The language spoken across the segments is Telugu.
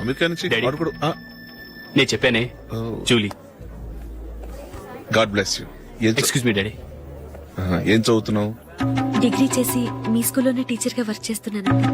అమెరికా నుంచి Daddy. వాడు కూడా నేను చెప్పానే Julie. God bless you. Excuse me daddy. ఏం చదువుతున్నావు? డిగ్రీ చేసి మీ స్కూల్లోనే టీచర్ గా వర్క్ చేస్తున్నానండి.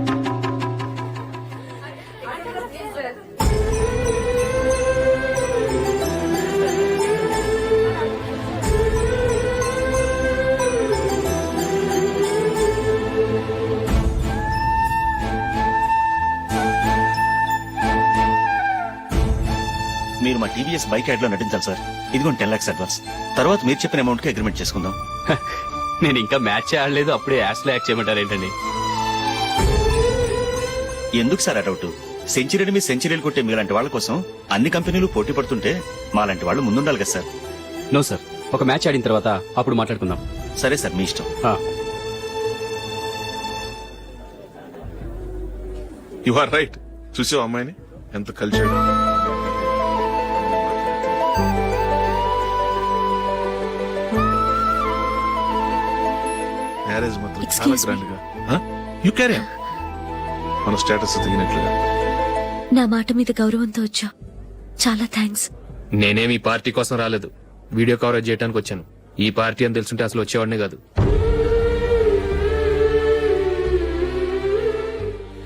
మీరు మా టీవీఎస్ బైక్ యాడ్ లో నటించాలి సార్. ఇదిగోండి 10 lakhs అడ్వాన్స్. తర్వాత మీరు చెప్పిన అమౌంట్ కి అగ్రిమెంట్ చేసుకుందాం. నేను ఇంకా మ్యాచ్ ఆడలేదు, అప్పుడే యాష్ లో యాక్ట్ చేయమంటారు ఏంటండి? ఎందుకు సార్ ఆ డౌట్? సెంచరీని మీ సెంచరీలు కొట్టే మీలాంటి వాళ్ళ కోసం అన్ని కంపెనీలు పోటీ పడుతుంటే మాలాంటి వాళ్ళు ముందుండాలి కదా సార్. నో సార్, ఒక మ్యాచ్ ఆడిన తర్వాత అప్పుడు మాట్లాడుకుందాం. సరే సార్, మీ ఇష్టం. You are right. చూసావు అమ్మాయిని ఎంత కల్చర్. మ్యారేజ్ మాత్రం చాలా Excuse me. గ్రాండ్ గా. You carry on. మన స్టేటస్ తగినట్లుగా. నా మాట మీద గౌరవంతో వచ్చా. చాలా థ్యాంక్స్. నేనేం ఈ పార్టీ కోసం రాలేదు, వీడియో కవరేజ్ చేయడానికి వచ్చాను. ఈ పార్టీ అని తెలుసుంటే అసలు వచ్చేవాడినే కాదు.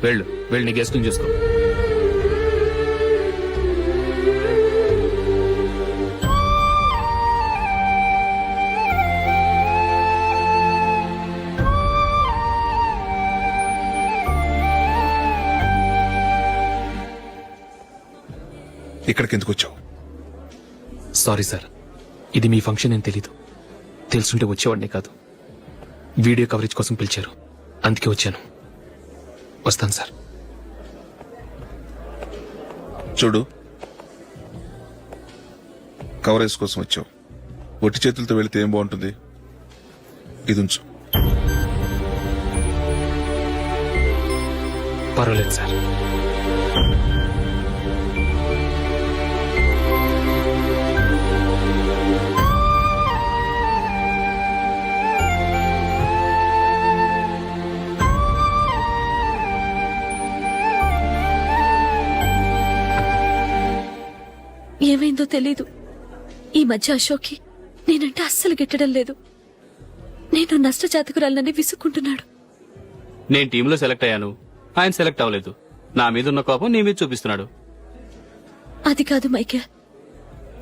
వెళ్ళు వెళ్ళు, నీ గెస్ట్ని చూసుకో. ఇక్కడికి ఎందుకు వచ్చావు? సారీ సార్, ఇది మీ ఫంక్షన్ అని తెలీదు. తెలుసుంటే వచ్చేవాడినే కాదు. వీడియో కవరేజ్ కోసం పిలిచారు, అందుకే వచ్చాను. వస్తాను సార్. చూడు, కవరేజ్ కోసం వచ్చావు. ఒట్టి చేతులతో వెళితే ఏం బాగుంటుంది? ఇది ఉంచు. పర్వాలేదు సార్. ఏమైందో తెలీదు. ఈ మధ్య అశోక్కి నేనంటే అస్సలు గిట్టడం లేదు. నేను నష్టజాతకురాలని విసుక్కుంటున్నాడు. నేను టీంలో సెలెక్ట్ అయ్యాను, ఆయన సెలెక్ట్ అవ్వలేదు. నా మీద ఉన్న కోపం నీ మీద చూపిస్తున్నాడు. అది కాదు మైకేల్,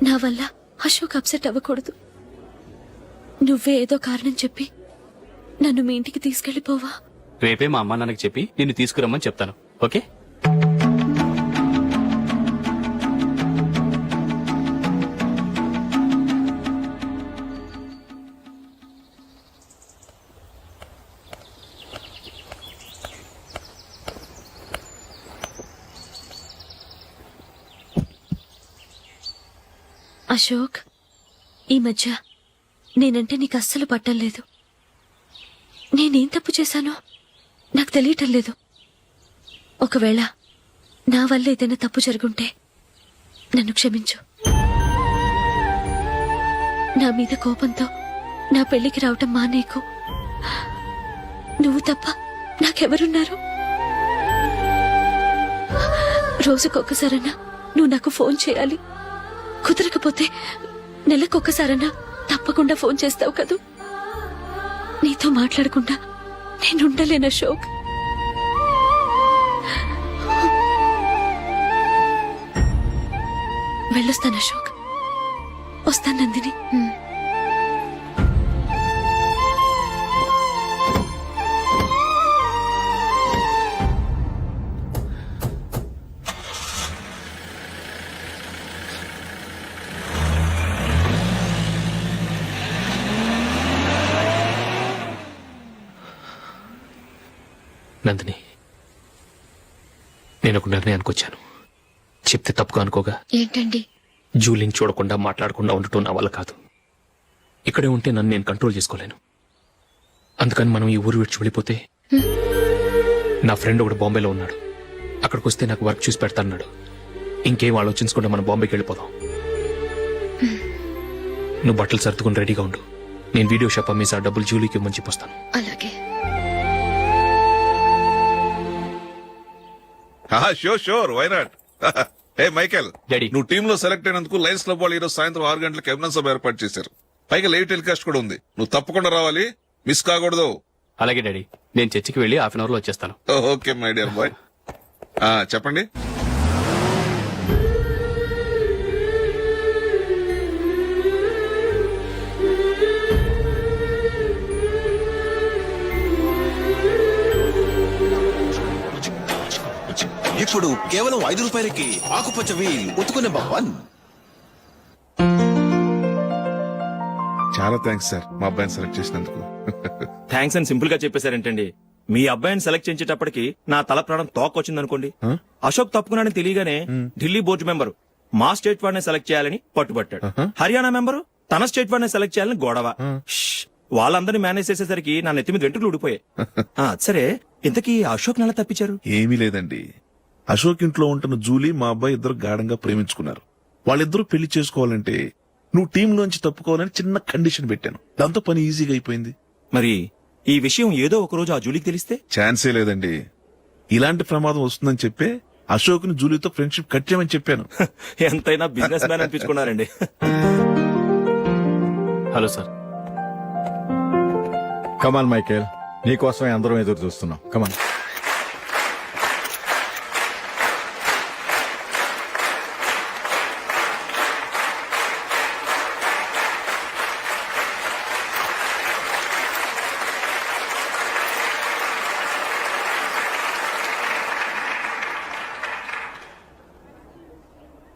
నా వల్ల అశోక్ అప్సెట్ అవ్వకూడదు. నువ్వే ఏదో కారణం చెప్పి నన్ను మీ ఇంటికి తీసుకెళ్లిపోవా? రేపే మా అమ్మ నాన్నకి చెప్పి నిన్ను తీసుకురమ్మని చెప్తాను. ఓకే? అశోక్, ఈ మధ్య నేనంటే నీకు అస్సలు పట్టం లేదు. నేనేం తప్పు చేశానో నాకు తెలియటం లేదు. ఒకవేళ నా వల్ల ఏదైనా తప్పు జరుగుంటే నన్ను క్షమించు. నా మీద కోపంతో నా పెళ్లికి రావటం మానేకు. నువ్వు తప్ప నాకెవరున్నారు? రోజుకొక్కసారన్నా నువ్వు నాకు ఫోన్ చేయాలి. కుదరకపోతే నెలకొక్కసారన్నా తప్పకుండా ఫోన్ చేస్తావు కదూ. నీతో మాట్లాడకుండా నేనుండలేను అశోక్. వెళ్ళొస్తాను అశోక్. వస్తాను నందిని. నందిని, నేను ఒక నిర్ణయానికి వచ్చాను. చెప్తే తప్పుగా అనుకోగా. ఏంటండి? జూలిని చూడకుండా మాట్లాడకుండా ఉండటం నా వల్ల కాదు. ఇక్కడే ఉంటే నన్ను నేను కంట్రోల్ చేసుకోలేను. అందుకని మనం ఈ ఊరు విడిచి వెళ్ళిపోతే, నా ఫ్రెండ్ ఒకడు బాంబేలో ఉన్నాడు, అక్కడికి వస్తే నాకు వర్క్ చూసి పెడతాన్నాడు. ఇంకేం ఆలోచించకుండా మనం బాంబేకి వెళ్ళిపోదాం. నువ్వు బట్టలు సర్దుకుని రెడీగా ఉండు. నేను వీడియో షాప్ అమ్మేసి ఆ డబ్బులు జూలీకి ఇవ్వమని చెప్పొస్తాను. అలాగే. Sure, why not? ఏ మైకేల్, డాడీ. నువ్వు టీమ్ లో సెలెక్ట్ అయినందుకు లయన్స్ క్లబ్ వాళ్ళు ఈరోజు సాయంత్రం 6 గంటలకు అభినందన సభ ఏర్పాటు చేశారు. పైగా లైవ్ టెలికాస్ట్ కూడా ఉంది. నువ్వు తప్పకుండా రావాలి, మిస్ కాకూడదు. అలాగే డాడీ, నేను చర్చికి వెళ్ళి హాఫ్ అన్ అవర్ లో వచ్చేస్తాను. Okay my dear bye. చెప్పండి. ఇప్పుడు కేవలం 5 రూపాయలకి ఆకుపచ్చ వీల్ ఉతుకు నెంబర్ 1. చాలా థ్యాంక్స్ సార్, మా అబ్బాయిని సెలెక్ట్ చేసినందుకు. థ్యాంక్స్ అని సింపుల్ గా చెప్పేశారేంటండి. మీ అబ్బాయిని సెలెక్ట్ చేయించేటప్పటికి నా తల ప్రాణం తోకొచ్చిందనుకోండి. అశోక్ తప్పుకున్నాడని తెలియగానే ఢిల్లీ బోర్డు మెంబరు మా స్టేట్ వాడిని సెలెక్ట్ చేయాలని పట్టుబట్టాడు. హర్యానా మెంబరు తన స్టేట్ వాడిని సెలెక్ట్ చేయాలని గొడవ. వాళ్ళందరినీ మేనేజ్ చేసేసరికి నా నెత్తి మీద వెంట్రుకలు ఊడిపోయాయి. సరే, ఇంతకీ అశోక్ నెల తప్పించారు? ఏమీ లేదండి. అశోక్ ఇంట్లో ఉంటున్న జూలీ మా అబ్బాయి ఇద్దరు గాఢంగా ప్రేమించుకున్నారు. వాళ్ళిద్దరూ పెళ్లి చేసుకోవాలంటే నువ్వు టీంలోంచి తప్పుకోవాలని చిన్న కండిషన్ పెట్టాను. దాంతో పని ఈజీగా అయిపోయింది. మరి ఈ విషయం ఏదో ఒక రోజు ఆ జూలీకి తెలిస్తే? ఛాన్సే లేదండి. ఇలాంటి ప్రమాదం వస్తుందని చెప్పే అశోక్ ని జూలీతో ఫ్రెండ్షిప్ కట్ చేయమని చెప్పాను. ఎంతైనా బిజినెస్ మ్యాన్ అనిపించుకున్నారండి. Hello sir. కమాన్ మైకేల్, నీకోసమే అందరం ఎదురు చూస్తున్నాం. కమాన్.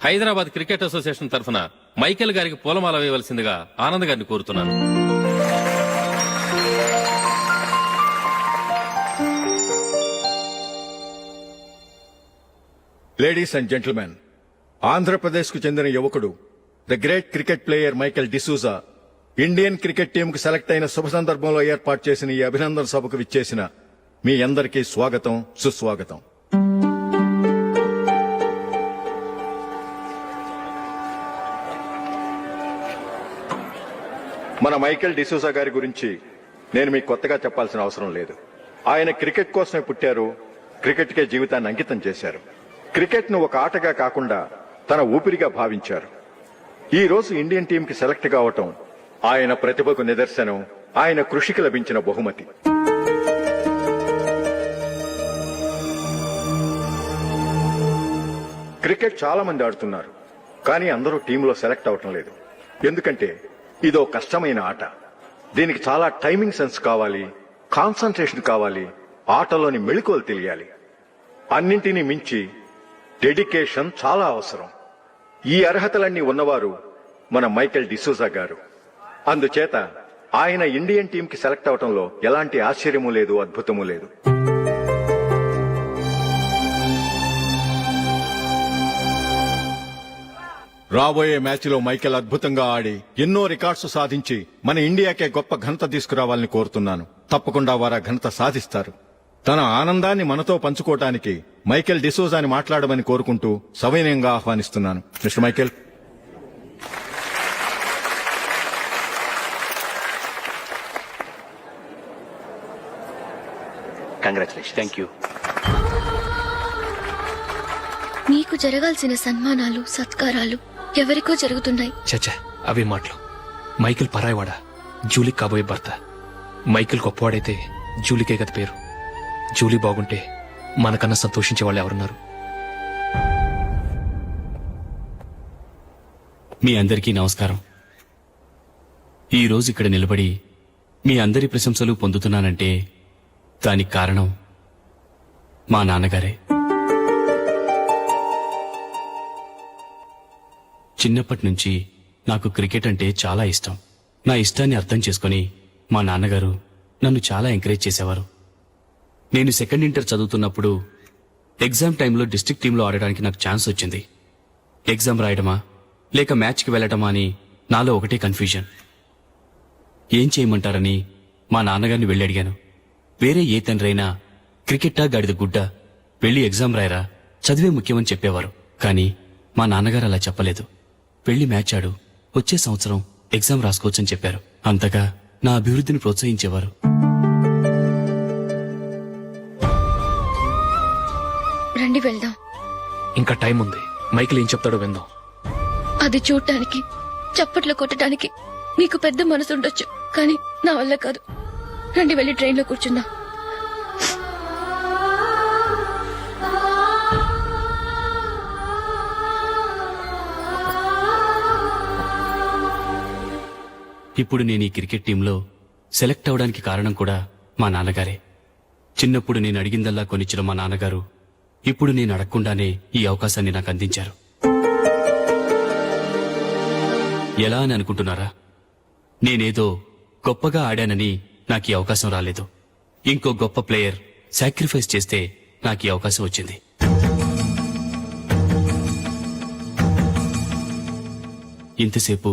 హైదరాబాద్ క్రికెట్ అసోసియేషన్ తరఫున మైకేల్ గారికి పూలమాల వేయవలసిందిగా ఆనంద్ గారిని కోరుతున్నాను. లేడీస్ అండ్ జెంటిల్మెన్, ఆంధ్రప్రదేశ్ కు చెందిన యువకుడు the great cricket player Michael D'Souza Indian cricket team కు సెలెక్ట్ అయిన శుభ సందర్భంలో ఏర్పాటు చేసిన ఈ అభినందన సభకు విచ్చేసిన మీ అందరికీ స్వాగతం, సుస్వాగతం. మన మైకేల్ డిసూజా గారి గురించి నేను మీకు కొత్తగా చెప్పాల్సిన అవసరం లేదు. ఆయన క్రికెట్ కోసమే పుట్టారు, క్రికెట్కే జీవితాన్ని అంకితం చేశారు. క్రికెట్ ను ఒక ఆటగా కాకుండా తన ఊపిరిగా భావించారు. ఈ రోజు ఇండియన్ టీం కి సెలెక్ట్ కావటం ఆయన ప్రతిభకు నిదర్శనం, ఆయన కృషికి లభించిన బహుమతి. క్రికెట్ చాలా మంది ఆడుతున్నారు, కానీ అందరూ టీంలో సెలెక్ట్ అవటం లేదు. ఎందుకంటే ఇదో కష్టమైన ఆట. దీనికి చాలా టైమింగ్ సెన్స్ కావాలి, కాన్సంట్రేషన్ కావాలి, ఆటలోని మెళకువలు తెలియాలి. అన్నింటినీ మించి డెడికేషన్ చాలా అవసరం. ఈ అర్హతలన్నీ ఉన్నవారు మన మైకేల్ డిసూజా గారు. అందుచేత ఆయన ఇండియన్ టీం కి సెలెక్ట్ అవటంలో ఎలాంటి ఆశ్చర్యమూ లేదు, అద్భుతమూ లేదు. రాబోయే మ్యాచ్ లో మైకేల్ అద్భుతంగా ఆడి ఎన్నో రికార్డ్స్ సాధించి మన ఇండియాకే గొప్ప ఘనత తీసుకురావాలని కోరుతున్నాను. తప్పకుండా వారు ఆ ఘనత సాధిస్తారు. తన ఆనందాన్ని మనతో పంచుకోవటానికి మైకేల్ డిసూజాని మాట్లాడమని కోరుకుంటూ సవినయంగా ఆహ్వానిస్తున్నాను. Mister Michael. Congratulation. Thank you. మీకు జరగాల్సిన సన్మానాలు, సత్కారాలు ఎవరికో జరుగుతున్నాయి. చచ్చా, అవి మాటలు. మైకేల్ పరాయవాడా, జూలీ కాబోయే భర్త. మైకేల్ గొప్పవాడైతే జూలీకే కదా పేరు. జూలీ బాగుంటే మనకన్నా సంతోషించే వాళ్ళు ఎవరున్నారు? మీ అందరికీ నమస్కారం. ఈ రోజు ఇక్కడ నిలబడి మీ అందరి ప్రశంసలు పొందుతున్నానంటే దానికి కారణం మా నాన్నగారే. చిన్నప్పటి నుంచి నాకు క్రికెట్ అంటే చాలా ఇష్టం. నా ఇష్టాన్ని అర్థం చేసుకుని మా నాన్నగారు నన్ను చాలా ఎంకరేజ్ చేసేవారు. నేను సెకండ్ ఇంటర్ చదువుతున్నప్పుడు ఎగ్జామ్ టైంలో డిస్ట్రిక్ట్ టీంలో ఆడడానికి నాకు ఛాన్స్ వచ్చింది. ఎగ్జామ్ రాయడమా లేక మ్యాచ్కి వెళ్ళటమా అని నాలో ఒకటే కన్ఫ్యూజన్. ఏం చేయమంటారని మా నాన్నగారిని వెళ్ళి అడిగాను. వేరే ఏ తండ్రైనా క్రికెట్టా గాడిద గుడ్డ, వెళ్ళి ఎగ్జామ్ రాయరా, చదివే ముఖ్యమని చెప్పేవారు. కానీ మా నాన్నగారు అలా చెప్పలేదు. వెళ్ళి మ్యాచ్ ఆడు, వచ్చే సంవత్సరం ఎగ్జామ్ రాసుకోవచ్చని చెప్పారు. అంతగా నా అభివృద్ధిని ప్రోత్సహించేవారు. రండి వెళ్దాం. ఇంకా టైం ఉంది. మైకిల్ ఏం చెప్తాడో విందాం. అది చూడటానికి చప్పట్లు కొట్టడానికి మీకు పెద్ద మనసు ఉండొచ్చు, కానీ నా వల్ల కాదు. రండి వెళ్ళి ట్రైన్లో కూర్చుందాం. ఇప్పుడు నేను ఈ క్రికెట్ టీంలో సెలెక్ట్ అవడానికి కారణం కూడా మా నాన్నగారే. చిన్నప్పుడు నేను అడిగిందల్లా కొనిచ్చిన మా నాన్నగారు ఇప్పుడు నేను అడగకుండానే ఈ అవకాశాన్ని నాకు అందించారు. ఎలా అని అనుకుంటున్నారా? నేనేదో గొప్పగా ఆడానని నాకు ఈ అవకాశం రాలేదు. ఇంకో గొప్ప ప్లేయర్ సాక్రిఫైస్ చేస్తే నాకు ఈ అవకాశం వచ్చింది. ఇంతసేపు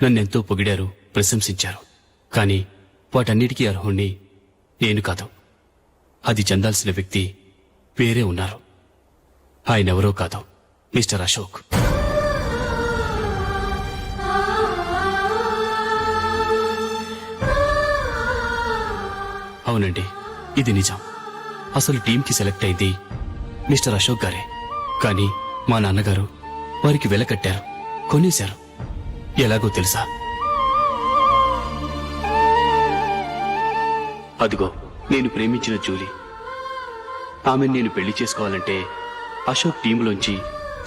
నన్నెంతో పొగిడారు, ప్రశంసించారు. కానీ వాటన్నిటికీ అర్హుణ్ణి నేను కాదు. అది చెందాల్సిన వ్యక్తి వేరే ఉన్నారు. ఆయనెవరో కాదు, మిస్టర్ అశోక్. అవునండి, ఇది నిజం. అసలు టీంకి సెలెక్ట్ అయింది మిస్టర్ అశోక్ గారే. కానీ మా నాన్నగారు వారికి వెల కట్టారు, కొనేశారు. ఎలాగో తెలుసా? అదిగో నేను ప్రేమించిన జూలీ. ఆమెను నేను పెళ్లి చేసుకోవాలంటే అశోక్ టీంలోంచి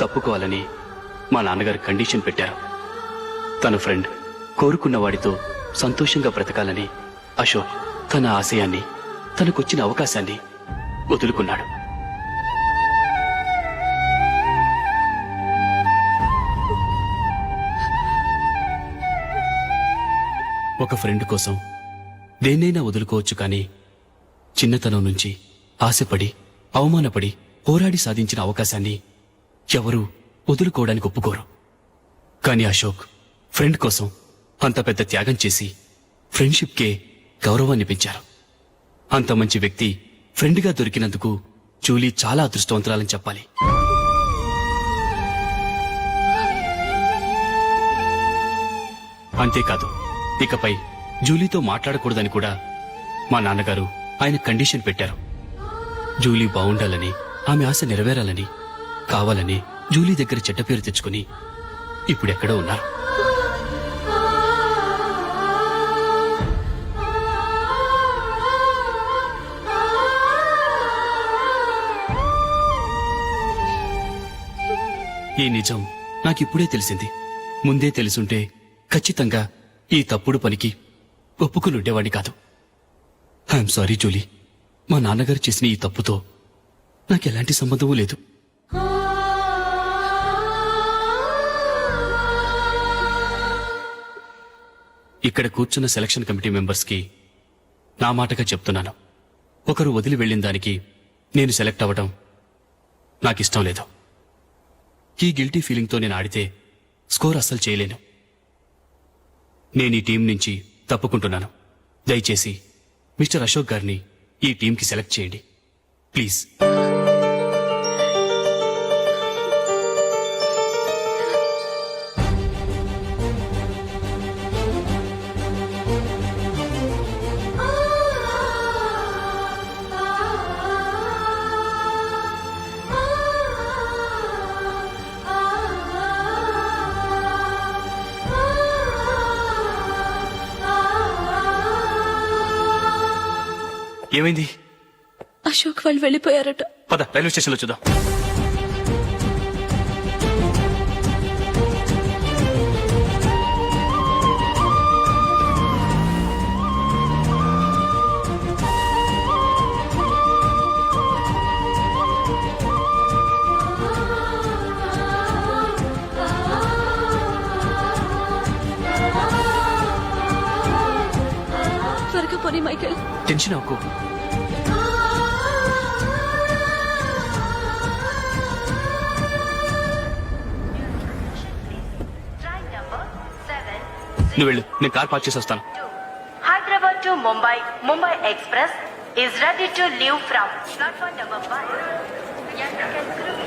తప్పుకోవాలని మా నాన్నగారు కండిషన్ పెట్టారు. తన ఫ్రెండ్ కోరుకున్న వాడితో సంతోషంగా బ్రతకాలని అశోక్ తన ఆశయాన్ని, తనకొచ్చిన అవకాశాన్ని వదులుకున్నాడు. ఒక ఫ్రెండ్ కోసం దేన్నైనా వదులుకోవచ్చు, కానీ చిన్నతనం నుంచి ఆశపడి, అవమానపడి, పోరాడి సాధించిన అవకాశాన్ని ఎవరూ వదులుకోవడానికి ఒప్పుకోరు. కానీ అశోక్ ఫ్రెండ్ కోసం అంత పెద్ద త్యాగం చేసి ఫ్రెండ్షిప్కే గౌరవాన్ని పెంచారు. అంత మంచి వ్యక్తి ఫ్రెండ్గా దొరికినందుకు జూలీ చాలా అదృష్టవంతురాలని చెప్పాలి. అంతేకాదు, ఇకపై జూలీతో మాట్లాడకూడదని కూడా మా నాన్నగారు ఆయన కండిషన్ పెట్టారు. జూలీ బావుండాలని, ఆమె ఆశ నెరవేరాలని, కావాలని జూలీ దగ్గర చెడ్డ పేరు తెచ్చుకుని ఇప్పుడెక్కడో ఉన్నారు. ఈ నిజం నాకిప్పుడే తెలిసింది. ముందే తెలుసుంటే ఖచ్చితంగా ఈ తప్పుడు పనికి ఒప్పుకుని ఉండేవాడిని కాదు. I'm sorry Julie. మా నాన్నగారు చేసిన ఈ తప్పుతో నాకెలాంటి సంబంధమూ లేదు. ఇక్కడ కూర్చున్న సెలక్షన్ కమిటీ మెంబర్స్కి నా మాటగా చెప్తున్నాను. ఒకరు వదిలి వెళ్ళిన దానికి నేను సెలెక్ట్ అవ్వడం నాకిష్టం లేదు. ఈ గిల్టీ ఫీలింగ్తో నేను ఆడితే స్కోర్ అస్సలు చేయలేను. నేను ఈ టీం నుంచి తప్పుకుంటున్నాను. దయచేసి మిస్టర్ అశోక్ గారిని ఈ టీంకి సెలెక్ట్ చేయండి ప్లీజ్. ఏమైంది? అశోక్ వాళ్ళు వెళ్ళిపోయారట. పద రైల్వే స్టేషన్లో చూద్దాం. త్వరగా పోనీ మైకేల్. టెన్షన్ అవ్వకు. నువ్వు వెళ్ళు, నేను కార్ పార్క్ చేసి వస్తాను. Hyderabad to Mumbai, Mumbai Express is ready to leave from platform number 5.